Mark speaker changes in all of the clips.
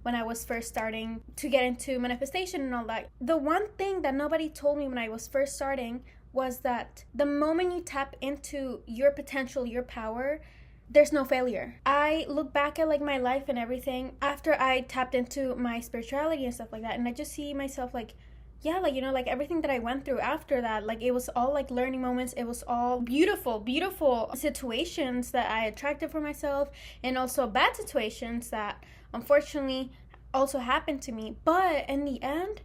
Speaker 1: when I was first starting to get into manifestation and all that. The one thing that nobody told me when I was first starting was that the moment you tap into your potential, your power, there's no failure. I look back at like my life and everything after I tapped into my spirituality and stuff like that, and I just see myself like, yeah, like, you know, like everything that I went through after that, like it was all like learning moments. It was all beautiful situations that I attracted for myself, and also bad situations that unfortunately also happened to me. But in the end,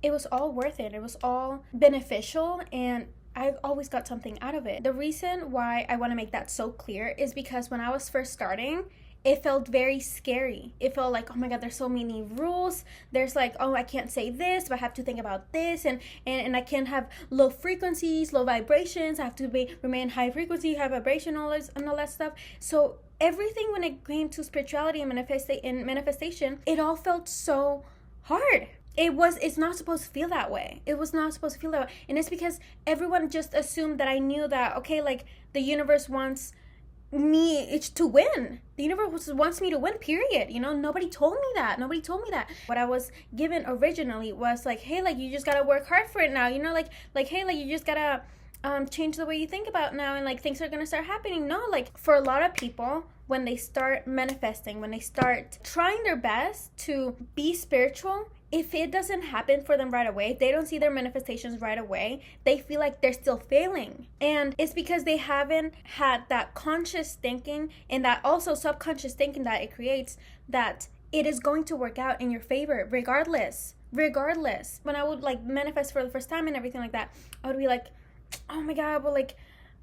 Speaker 1: it was all worth it. It was all beneficial, and I've always got something out of it. The reason why I want to make that so clear is because when I was first starting, it felt very scary. It felt like, oh my God, there's so many rules. There's like, oh, I can't say this, but I have to think about this, and I can't have low frequencies, low vibrations. I have to remain high frequency, high vibration, all that stuff. So everything when it came to spirituality and manifestation, it all felt so hard. It's not supposed to feel that way. It was not supposed to feel that way. And it's because everyone just assumed that I knew that, okay, like the universe wants me to win. The universe wants me to win, period. You know, nobody told me that. What I was given originally was like, hey, like you just gotta work hard for it now. You know, like hey, like you just gotta change the way you think about now, and like things are gonna start happening. No, like for a lot of people, when they start manifesting, when they start trying their best to be spiritual, if it doesn't happen for them right away, they don't see their manifestations right away, they feel like they're still failing. And it's because they haven't had that conscious thinking and that also subconscious thinking that it creates, that it is going to work out in your favor regardless. When I would like manifest for the first time and everything like that, I would be like, oh my God, well, like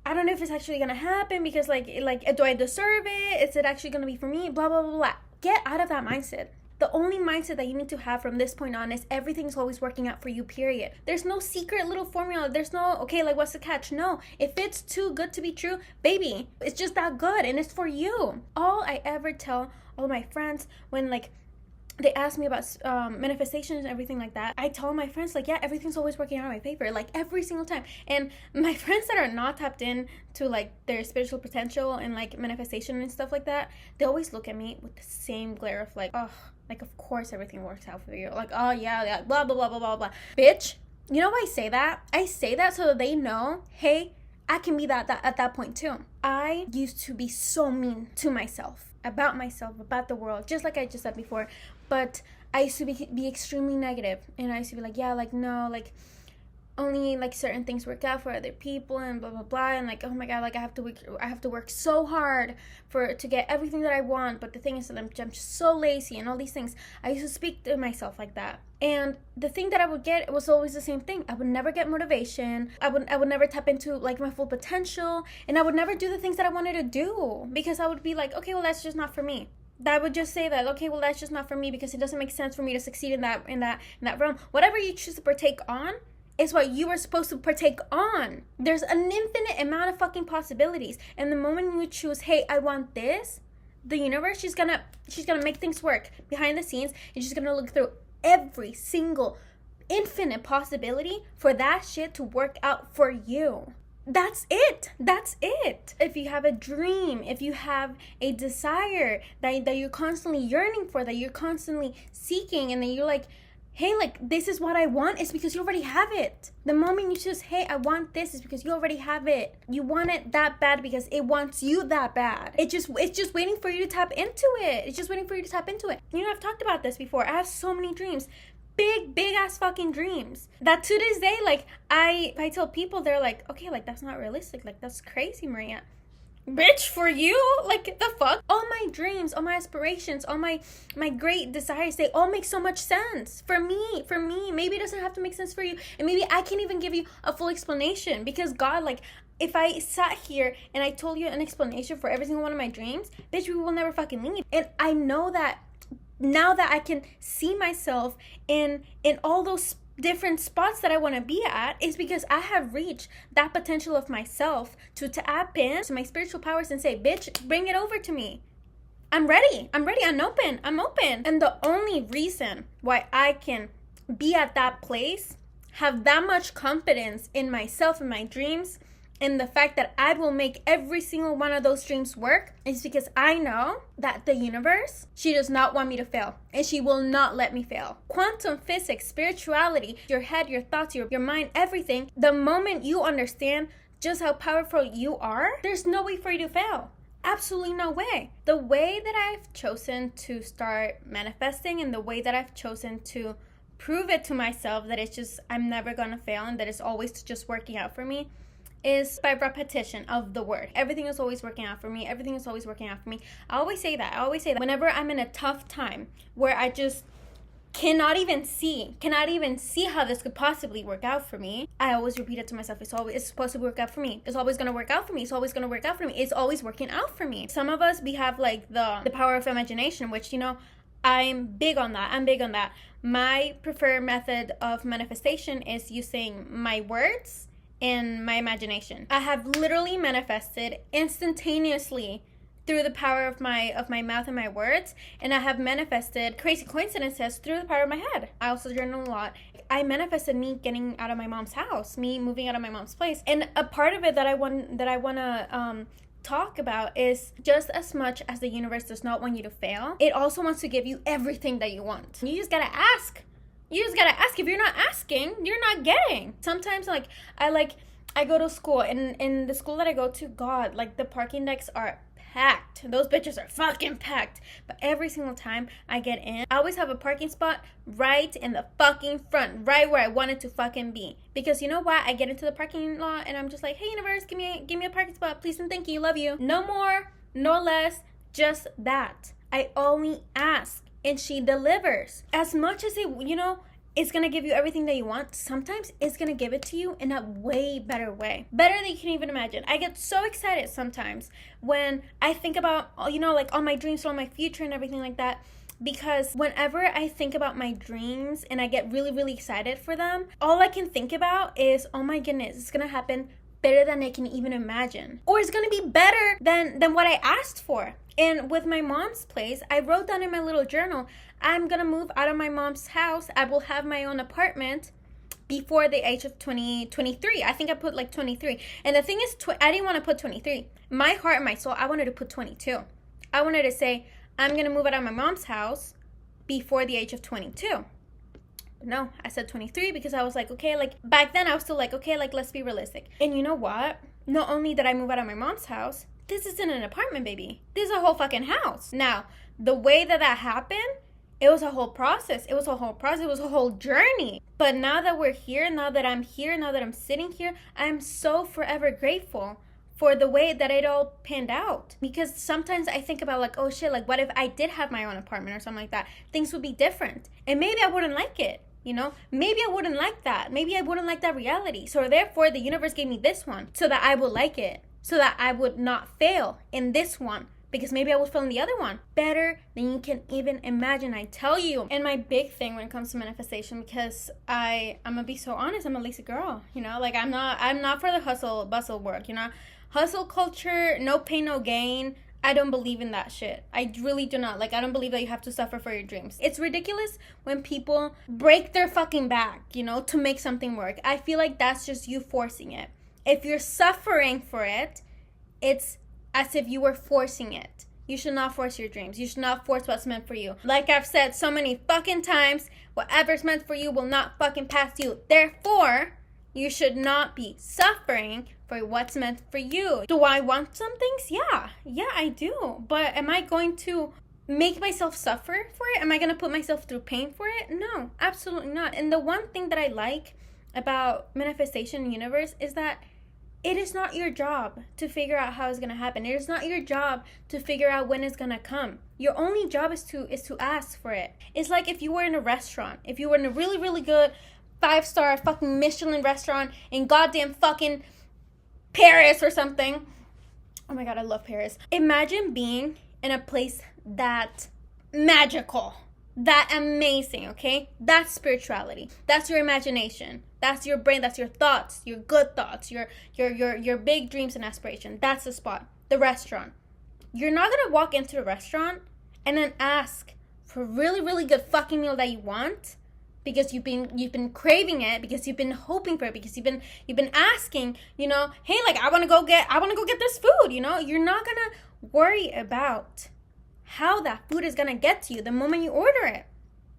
Speaker 1: I don't know if it's actually gonna happen, because like do I deserve it? Is it actually gonna be for me? Blah blah blah blah. Get out of that mindset. The only mindset that you need to have from this point on is everything's always working out for you, period. There's no secret little formula. There's no, okay, like what's the catch? No, if it's too good to be true, baby, it's just that good and it's for you. All I ever tell all my friends when like they ask me about manifestations and everything like that, I tell my friends like, yeah, everything's always working out in my favor, like every single time. And my friends that are not tapped in to like their spiritual potential and like manifestation and stuff like that, they always look at me with the same glare of like, oh, like of course everything works out for you, like, oh yeah, blah blah blah blah blah blah. Bitch, you know why I say that? I say that so that they know, hey, I can be that at that point too. I used to be so mean to myself, about the world, just like I just said before. But I used to be extremely negative, and I used to be like, yeah, like no, like only like certain things work out for other people and blah blah blah, and like, oh my God, like I have to work so hard to get everything that I want. But the thing is that I'm just so lazy and all these things. I used to speak to myself like that, and the thing that I would get was always the same thing. I would never get motivation. I would never tap into like my full potential, and I would never do the things that I wanted to do, because I would be like, okay, well that's just not for me. That would just say that, okay, well that's just not for me, because it doesn't make sense for me to succeed in that realm. Whatever you choose to partake on is what you are supposed to partake on. There's an infinite amount of fucking possibilities, and the moment you choose, hey, I want this, the universe, she's gonna make things work behind the scenes, and she's gonna look through every single infinite possibility for that shit to work out for you. That's it. If you have a dream, if you have a desire that you're constantly yearning for, that you're constantly seeking, and then you're like, hey, like this is what I want, it's because you already have it. The moment you choose, hey, I want this, is because you already have it. You want it that bad because it wants you that bad. It's just waiting for you to tap into it. You know, I've talked about this before. I have so many dreams. Big ass fucking dreams that to this day, like I tell people, they're like, okay, like that's not realistic, like that's crazy, Maria. Bitch, for you, like the fuck? All my dreams, all my aspirations, all my great desires, they all make so much sense for me. Maybe it doesn't have to make sense for you, and maybe I can't even give you a full explanation, because God, like if I sat here and I told you an explanation for every single one of my dreams, bitch, we will never fucking leave. And I know that now that I can see myself in all those different spots that I want to be at, is because I have reached that potential of myself to tap in to my spiritual powers and say, bitch, bring it over to me. I'm ready, I'm open. And the only reason why I can be at that place, have that much confidence in myself and my dreams, And the fact that I will make every single one of those dreams work is because I know that the universe, she does not want me to fail. And she will not let me fail. Quantum physics, spirituality, your head, your thoughts, your mind, everything. The moment you understand just how powerful you are, there's no way for you to fail. Absolutely no way. The way that I've chosen to start manifesting and the way that I've chosen to prove it to myself that it's just, I'm never gonna fail and that it's always just working out for me is by repetition of the word. Everything is always working out for me. Everything is always working out for me. I always say that. Whenever I'm in a tough time where I just cannot even see how this could possibly work out for me, I always repeat it to myself. It's supposed to work out for me. It's always going to work out for me. It's always going to work out for me. It's always working out for me. Some of us, we have like the power of imagination, which, you know, I'm big on that. My preferred method of manifestation is using my words and my imagination. I have literally manifested instantaneously through the power of my mouth and my words, and I have manifested crazy coincidences through the power of my head. I also journal a lot. I manifested me getting out of my mom's house, me moving out of my mom's place, and a part of it that I want to talk about is just as much as the universe does not want you to fail, it also wants to give you everything that you want. You just gotta ask. If you're not asking, you're not getting. Sometimes I go to school, and in the school that I go to, God, like the parking decks are packed. Those bitches are fucking packed. But every single time I get in, I always have a parking spot right in the fucking front, right where I want it to fucking be. Because you know what? I get into the parking lot and I'm just like, hey universe, give me a parking spot, please and thank you, love you. No more, no less, just that. I only ask and she delivers. As much as it's gonna give you everything that you want, sometimes it's gonna give it to you in a way better way. Better than you can even imagine. I get so excited sometimes when I think about, like all my dreams, all my future and everything like that. Because whenever I think about my dreams and I get really, really excited for them, all I can think about is, oh my goodness, it's gonna happen better than I can even imagine. Or it's gonna be better than what I asked for. And with my mom's place, I wrote down in my little journal, I'm gonna move out of my mom's house. I will have my own apartment before the age of 23. I think I put like 23. And the thing is, I didn't want to put 23. My heart and my soul, I wanted to put 22. I wanted to say, I'm gonna move out of my mom's house before the age of 22. No, I said 23 because I was like, okay, like back then I was still like, okay, like let's be realistic. And you know what? Not only did I move out of my mom's house, this isn't an apartment, baby. This is a whole fucking house. Now, the way that happened, it was a whole process. It was a whole journey. But now that we're here, now that I'm here, now that I'm sitting here, I'm so forever grateful for the way that it all panned out. Because sometimes I think about like, oh shit, like what if I did have my own apartment or something like that? Things would be different. And maybe I wouldn't like it. Maybe I wouldn't like that. Maybe I wouldn't like that reality. So therefore, the universe gave me this one so that I would like it. So that I would not fail in this one. Because maybe I would fail in the other one. Better than you can even imagine, I tell you. And my big thing when it comes to manifestation, because I'm gonna be so honest, I'm a lazy girl. Like I'm not for the hustle bustle work, Hustle culture, no pain, no gain. I don't believe in that shit. I really do not. Like, I don't believe that you have to suffer for your dreams. It's ridiculous when people break their fucking back, to make something work. I feel like that's just you forcing it. If you're suffering for it, it's as if you were forcing it. You should not force your dreams. You should not force what's meant for you. Like I've said so many fucking times, whatever's meant for you will not fucking pass you. Therefore, you should not be suffering for what's meant for you. Do I want some things? Yeah, I do. But am I going to make myself suffer for it? Am I going to put myself through pain for it? No, absolutely not. And the one thing that I like about manifestation in the universe is that it is not your job to figure out how it's going to happen. It is not your job to figure out when it's going to come. Your only job is to ask for it. It's like if you were in a restaurant. If you were in a really, really good 5-star fucking Michelin restaurant in goddamn fucking Paris or something. Oh my God, I love Paris. Imagine being in a place that magical, that amazing, okay? That's spirituality. That's your imagination. That's your brain. That's your thoughts, your good thoughts, your big dreams and aspirations. That's the spot, the restaurant. You're not gonna walk into the restaurant and then ask for a really, really good fucking meal that you want because you've been craving it, because you've been hoping for it, because you've been asking, you know, hey, like I want to go get this food, you know. You're not gonna worry about how that food is gonna get to you the moment you order it.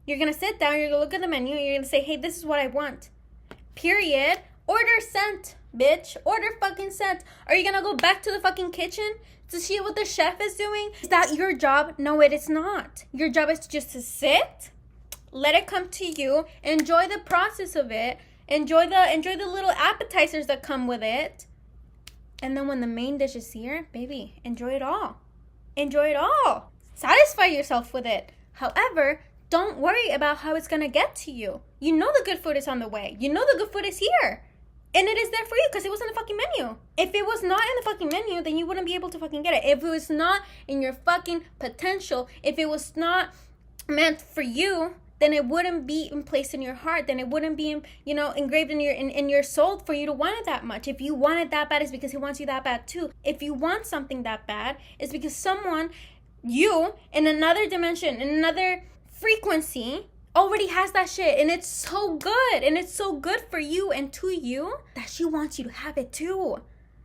Speaker 1: You're gonna sit down, you're gonna look at the menu, you're gonna say, hey, this is what I want. Period. Order sent, bitch. Order fucking sent. Are you gonna go back to the fucking kitchen to see what the chef is doing? Is that your job? No, it is not. Your job is just to sit, let it come to you, enjoy the process of it, enjoy the little appetizers that come with it. And then when the main dish is here, baby, enjoy it all. Enjoy it all. Satisfy yourself with it. However, don't worry about how it's gonna get to you. You know the good food is on the way. You know the good food is here. And it is there for you because it was on the fucking menu. If it was not in the fucking menu, then you wouldn't be able to fucking get it. If it was not in your fucking potential, if it was not meant for you, then it wouldn't be placed in your heart. Then it wouldn't be, you know, engraved in your soul for you to want it that much. If you want it that bad, it's because he wants you that bad too. If you want something that bad, it's because someone, you, in another dimension, in another frequency, already has that shit, and it's so good, and it's so good for you and to you that she wants you to have it too.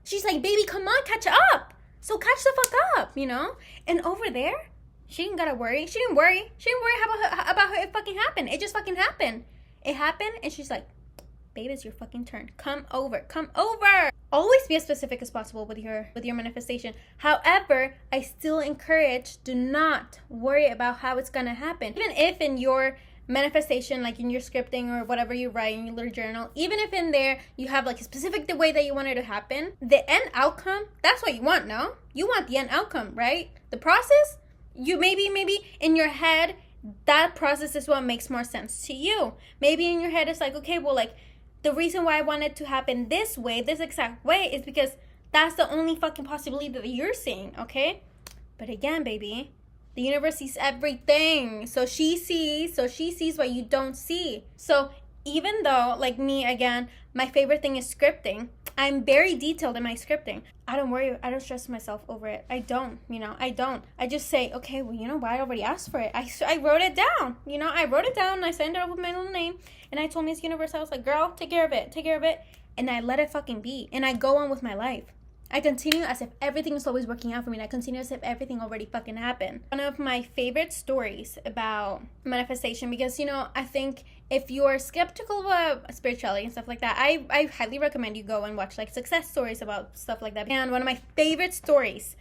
Speaker 1: She's like, baby, come on, catch up. So catch the fuck up, you know? And over there, she didn't gotta worry. She didn't worry about how it fucking happened. It just fucking happened. It happened, and she's like, babe, it's your fucking turn. Come over. Always be as specific as possible with your manifestation. However, I still encourage, do not worry about how it's gonna happen. Even if in your manifestation, like in your scripting or whatever you write in your little journal, even if in there you have like a specific the way that you want it to happen, the end outcome, that's what you want. No, you want the end outcome, right? The process, you maybe in your head, that process is what makes more sense to you. Maybe in your head it's like, okay, well, like the reason why I want it to happen this way, this exact way, is because that's the only fucking possibility that you're seeing. Okay, but again, baby, the universe sees everything. So she sees what you don't see. So even though, like me, again, my favorite thing is scripting, I'm very detailed in my scripting. I don't stress myself over it. I don't. I just say, okay, well, you know what? I already asked for it. I wrote it down. I wrote it down and I signed it up with my little name. And I told Miss Universe, I was like, girl, take care of it. And I let it fucking be. And I go on with my life. I continue as if everything is always working out for me. And I continue as if everything already fucking happened. One of my favorite stories about manifestation, because, I think if you're skeptical about spirituality and stuff like that, I highly recommend you go and watch like success stories about stuff like that. And one of my favorite stories,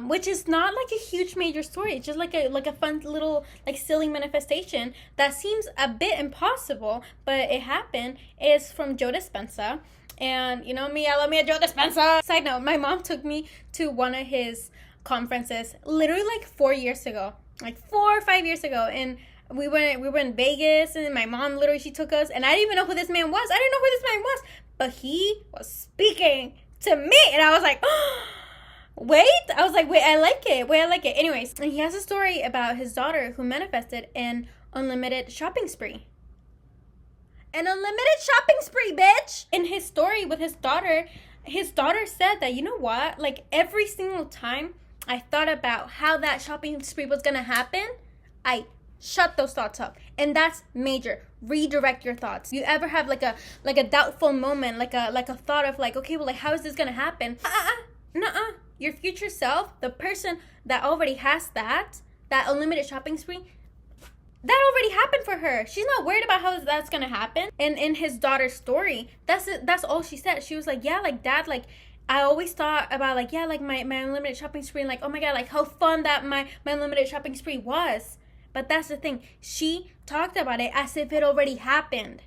Speaker 1: which is not like a huge major story, it's just like a fun little like silly manifestation that seems a bit impossible, but it happened, is from Joe Dispenza. And me, I love me a Joe Dispenza. Side note, my mom took me to one of his conferences literally like 4 years ago, like 4 or 5 years ago. And we were in Vegas, and my mom literally, she took us, and I didn't even know who this man was. I didn't know who this man was, but he was speaking to me, and I was like, wait, I like it. Anyways, and he has a story about his daughter who manifested an unlimited shopping spree. An unlimited shopping spree, bitch! In his story with his daughter said that, you know what? Like, every single time I thought about how that shopping spree was gonna happen, I shut those thoughts up. And that's major. Redirect your thoughts. You ever have like a doubtful moment, like a thought of like, okay, well, like, how is this gonna happen? Nuh-uh. Your future self, the person that already has that unlimited shopping spree, that already happened for her. She's not worried about how that's gonna happen. And in his daughter's story, that's all she said. She was like, yeah, like, Dad, like, I always thought about like, yeah, like my unlimited shopping spree, and like, oh my God, like how fun that my unlimited shopping spree was. But that's the thing. She talked about it as if it already happened.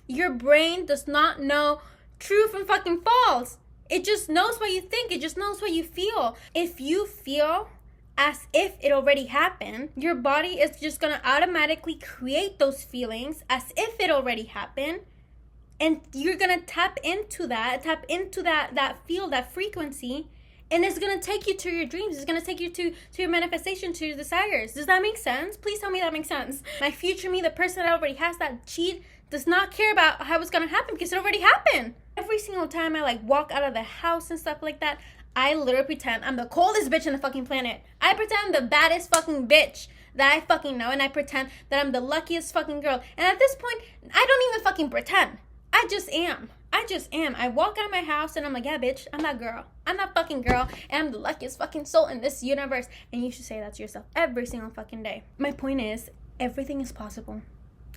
Speaker 1: Your brain does not know true from fucking false. It just knows what you think. It just knows what you feel. If you feel as if it already happened, your body is just going to automatically create those feelings as if it already happened. And you're going to tap into that feel, that frequency. And it's going to take you to your dreams. It's going to take you to your manifestation, to your desires. Does that make sense? Please tell me that makes sense. My future me, the person that already has that cheat, does not care about how it's going to happen because it already happened. Every single time I like walk out of the house and stuff like that, I literally pretend I'm the coldest bitch on the fucking planet. I pretend I'm the baddest fucking bitch that I fucking know, and I pretend that I'm the luckiest fucking girl. And at this point, I don't even fucking pretend. I just am. I walk out of my house and I'm like, yeah, bitch, I'm that girl. I'm that fucking girl, and I'm the luckiest fucking soul in this universe. And you should say that to yourself every single fucking day. My point is, everything is possible.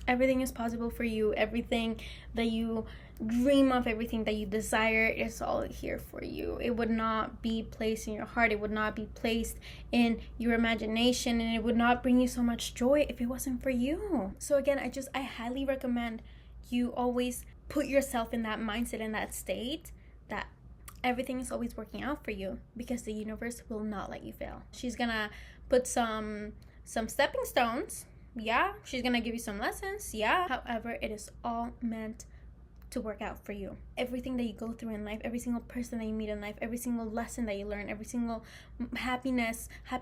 Speaker 1: Everything is possible for you. Everything that you dream of, everything that you desire, is all here for you. It would not be placed in your heart. It would not be placed in your imagination, and it would not bring you so much joy if it wasn't for you. So again, I highly recommend you always put yourself in that mindset, in that state, that everything is always working out for you, because the universe will not let you fail. She's gonna put some stepping stones. Yeah, she's gonna give you some lessons. Yeah, however, it is all meant to work out for you. Everything that you go through in life, every single person that you meet in life, every single lesson that you learn, every single happy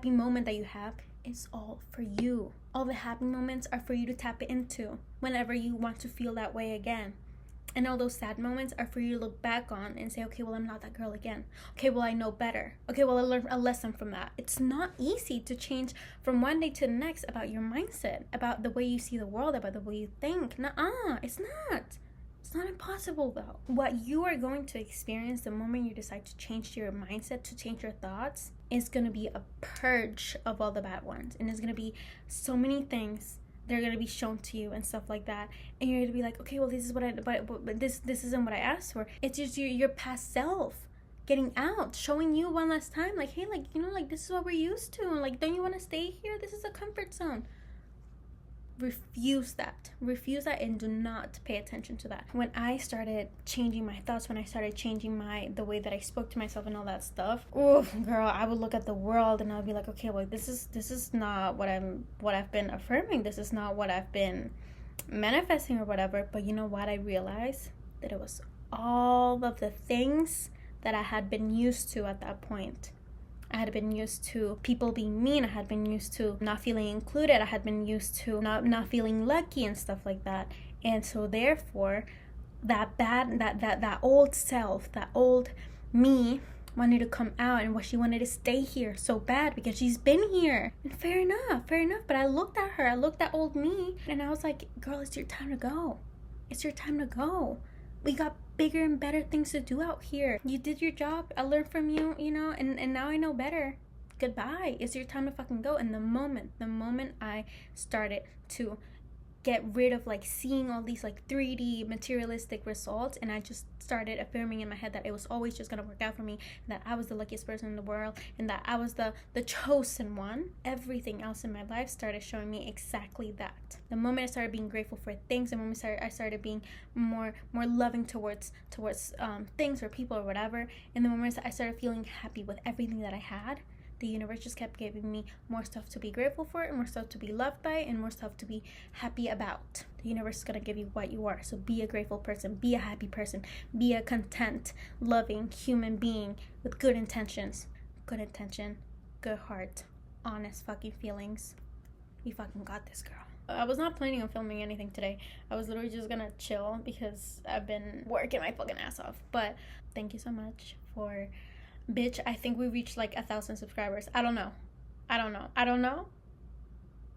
Speaker 1: moment that you have, is all for you. All the happy moments are for you to tap into whenever you want to feel that way again. And all those sad moments are for you to look back on and say, okay, well, I'm not that girl again. Okay, well, I know better. Okay, well, I learned a lesson from that. It's not easy to change from one day to the next about your mindset, about the way you see the world, about the way you think. Nuh-uh, it's not. It's not impossible, though. What you are going to experience the moment you decide to change your mindset, to change your thoughts, is going to be a purge of all the bad ones. And there's going to be so many things they're going to be shown to you and stuff like that, and you're going to be like, okay, well, this is what but this isn't what I asked for. It's just your past self getting out, showing you one last time, like, hey, like, you know, like, this is what we're used to, like, don't you want to stay here? This is a comfort zone. Refuse that, and do not pay attention to that. When I started changing my thoughts, when I started changing the way that I spoke to myself and all that stuff, oh girl, I would look at the world and I'd be like, okay, well, this is not what I've been affirming. This is not what I've been manifesting or whatever. But you know what? I realized that it was all of the things that I had been used to at that point. I had been used to people being mean. I had been used to not feeling included. I had been used to not feeling lucky and stuff like that. And so therefore, that old self, that old me wanted to come out, and she wanted to stay here so bad because she's been here. And fair enough. But I looked at her, I looked at old me, and I was like, girl, it's your time to go. It's your time to go. We got bigger and better things to do out here. You did your job. I learned from you, you know, and now I know better. Goodbye. It's your time to fucking go. And the moment I started to get rid of like seeing all these like 3D materialistic results, and I just started affirming in my head that it was always just gonna work out for me, that I was the luckiest person in the world, and that I was the chosen one, everything else in my life started showing me exactly that. The moment I started being grateful for things, the moment I started being more loving towards things or people or whatever, and the moment I started feeling happy with everything that I had, the universe just kept giving me more stuff to be grateful for, and more stuff to be loved by, and more stuff to be happy about. The universe is going to give you what you are. So be a grateful person, be a happy person, be a content, loving human being with good intentions. Good intention, good heart, honest fucking feelings. You fucking got this, girl. I was not planning on filming anything today. I was literally just gonna chill because I've been working my fucking ass off. But thank you so much for... Bitch, I think we reached like 1,000 subscribers. I don't know.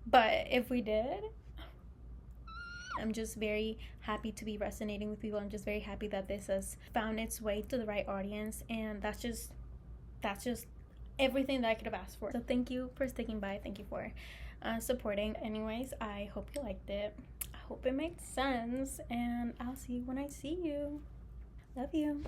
Speaker 1: But if we did, I'm just very happy to be resonating with people. I'm just very happy that this has found its way to the right audience. And that's just everything that I could have asked for. So thank you for sticking by. Thank you for supporting. Anyways, I hope you liked it. I hope it made sense. And I'll see you when I see you. Love you.